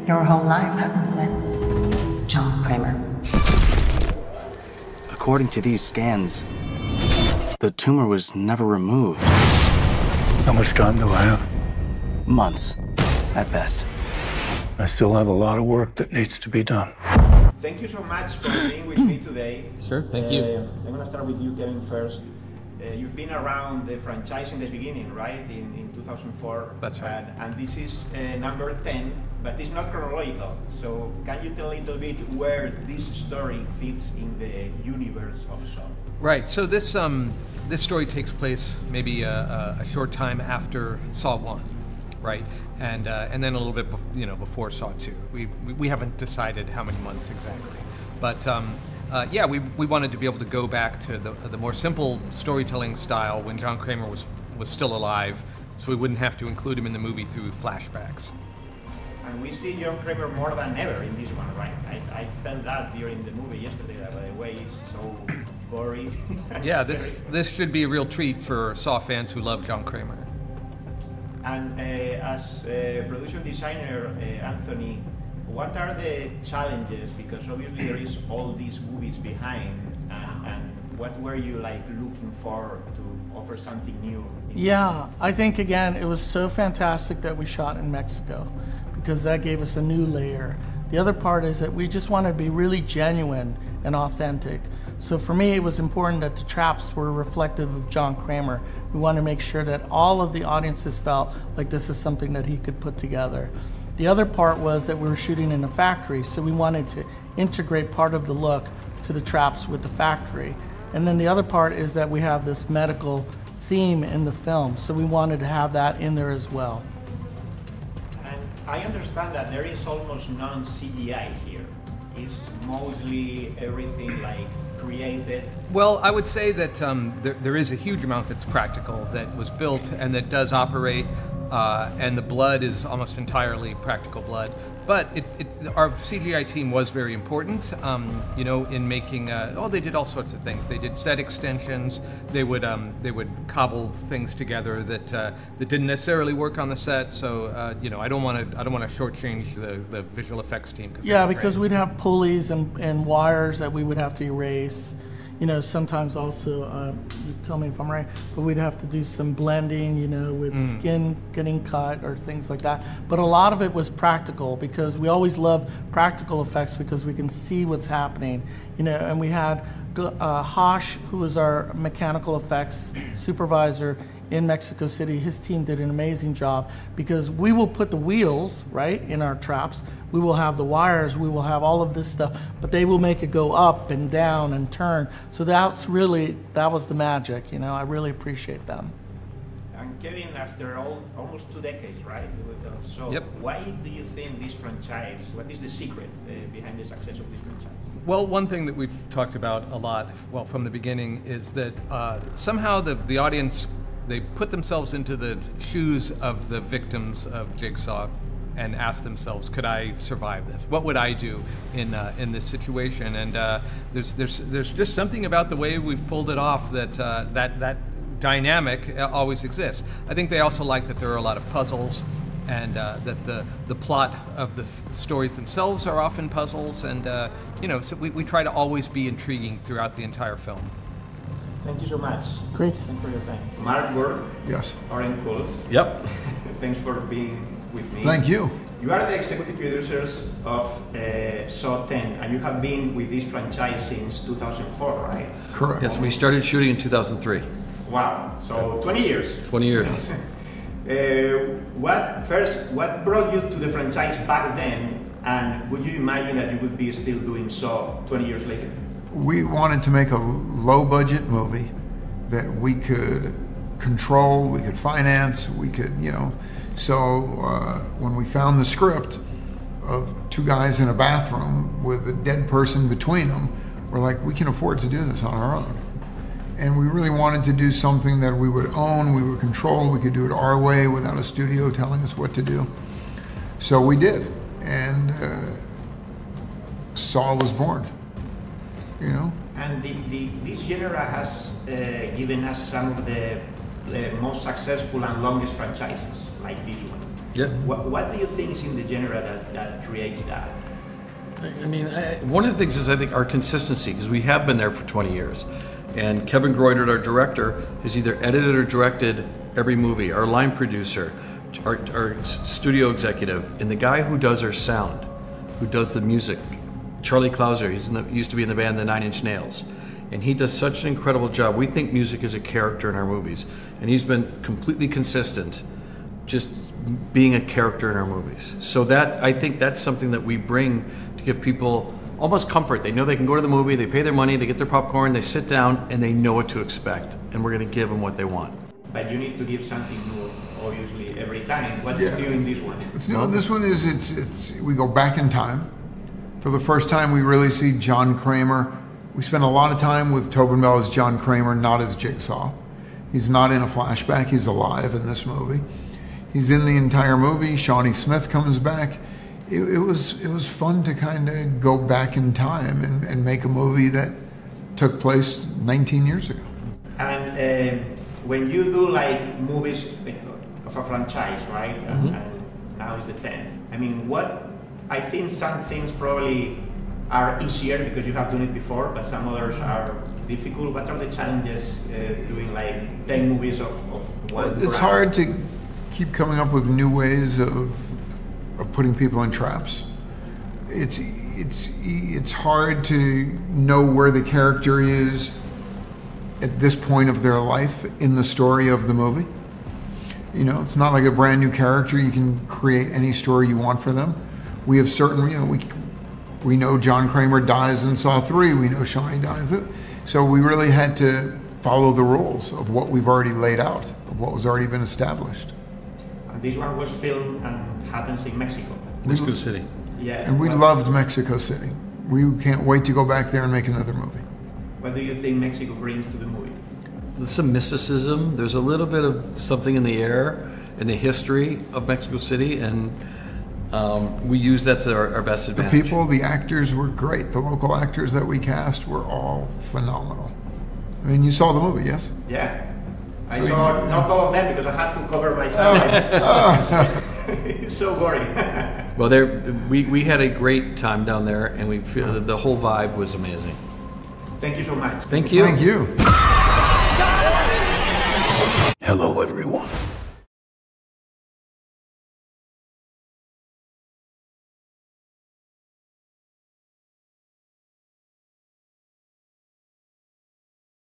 your whole life, hasn't it? John Kramer. According to these scans, the tumor was never removed. How much time do I have? Months, at best. I still have a lot of work that needs to be done. Thank you so much for being with me today. Sure, thank you. I'm going to start with you, Kevin, first. You've been around the franchise in the beginning, right? In 2004. That's right. And this is number 10, but it's not chronological. So can you tell a little bit where this story fits in the universe of Saw? Right. So this story takes place maybe a short time after Saw 1, right? And then a little bit before Saw 2. We haven't decided how many months exactly, but. Yeah, we wanted to be able to go back to the more simple storytelling style when John Kramer was still alive, so we wouldn't have to include him in the movie through flashbacks. And we see John Kramer more than ever in this one, right? I felt that during the movie yesterday, that the way it's so gory. Yeah, this should be a real treat for Saw fans who love John Kramer. And as a production designer, Anthony, what are the challenges? Because obviously there is all these movies behind, and what were you looking for to offer something new? Yeah, I think again it was so fantastic that we shot in Mexico, because that gave us a new layer. The other part is that we just wanted to be really genuine and authentic. So for me, it was important that the traps were reflective of John Kramer. We wanted to make sure that all of the audiences felt like this is something that he could put together. The other part was that we were shooting in a factory, so we wanted to integrate part of the look to the traps with the factory. And then the other part is that we have this medical theme in the film, so we wanted to have that in there as well. And I understand that there is almost non-CGI here. It's mostly everything created. Well, I would say that there is a huge amount that's practical, that was built and that does operate. And the blood is almost entirely practical blood, but our CGI team was very important, in making. They did all sorts of things. They did set extensions. They would cobble things together that didn't necessarily work on the set. So I don't want to shortchange the visual effects team. Yeah, because we'd have pulleys and wires that we would have to erase. Sometimes also, you tell me if I'm right, but we'd have to do some blending, with skin getting cut or things like that. But a lot of it was practical, because we always love practical effects because we can see what's happening, and we had Hosh, who was our mechanical effects supervisor in Mexico City. His team did an amazing job, because we will put the wheels, right, in our traps. We will have the wires, we will have all of this stuff, but they will make it go up and down and turn. So that was the magic, I really appreciate them. And Kevin, after almost 2 decades, right? So yep. Why do you think this franchise, what is the secret behind the success of this franchise? Well, one thing that we've talked about a lot, from the beginning, is that somehow the audience, they put themselves into the shoes of the victims of Jigsaw and ask themselves, could I survive this? What would I do in this situation? And there's just something about the way we've pulled it off that dynamic always exists. I think they also like that there are a lot of puzzles, and that the plot of the stories themselves are often puzzles, and so we try to always be intriguing throughout the entire film. Thank you so much. Great. Thanks for your time. Mark Burg. Yes. Oren, Koules. Yep. Thanks for being with me. Thank you. You are the executive producers of Saw 10, and you have been with this franchise since 2004, right? Correct. Yes, we started shooting in 2003. Wow. So 20 years. 20 years. What brought you to the franchise back then, and would you imagine that you would be still doing Saw 20 years later? We wanted to make a low-budget movie that we could control, we could finance, we could, So when we found the script of 2 guys in a bathroom with a dead person between them, we're like, we can afford to do this on our own. And we really wanted to do something that we would own, we would control, we could do it our way without a studio telling us what to do. So we did, and Saw was born. And this genre has given us some of the most successful and longest franchises, like this one. Yeah. What do you think is in the genre that creates that? I mean, one of the things is I think our consistency, because we have been there for 20 years. And Kevin Greutert, our director, has either edited or directed every movie. Our line producer, our studio executive, and the guy who does our sound, who does the music, Charlie Clouser, used to be in the band The Nine Inch Nails. And he does such an incredible job. We think music is a character in our movies. And he's been completely consistent, just being a character in our movies. So that, I think that's something that we bring to give people almost comfort. They know they can go to the movie, they pay their money, they get their popcorn, they sit down, and they know what to expect. And we're going to give them what they want. But you need to give something new, obviously, every time. What is new in this one? It's new in this one is it's we go back in time. For the first time, we really see John Kramer. We spend a lot of time with Tobin Bell as John Kramer, not as Jigsaw. He's not in a flashback. He's alive in this movie. He's in the entire movie. Shawnee Smith comes back. It was fun to kind of go back in time and make a movie that took place 19 years ago. And when you do like movies of a franchise, right? Mm-hmm. And now it's the 10th. I mean, I think some things probably are easier because you have done it before, but some others are difficult. What are the challenges doing like 10 movies of one? It's hard to keep coming up with new ways of putting people in traps. It's hard to know where the character is at this point of their life in the story of the movie. You know, it's not like a brand new character. You can create any story you want for them. We have certain, you know, we know John Kramer dies in Saw 3. We know Shawnee dies. So we really had to follow the rules of what we've already laid out, of what was already been established. And this one was filmed and happens in Mexico. Mexico City. Yeah. And we loved Mexico City. We can't wait to go back there and make another movie. What do you think Mexico brings to the movie? There's some mysticism. There's a little bit of something in the air, in the history of Mexico City, and we use that to our best advantage. The people, the actors were great. The local actors that we cast were all phenomenal. I mean, you saw the movie, yes? Yeah. I saw not all of them because I had to cover myself. It's so gory. Well, we had a great time down there, and we feel that the whole vibe was amazing. Thank you so much. Thank you. Thank you. Hello, everyone.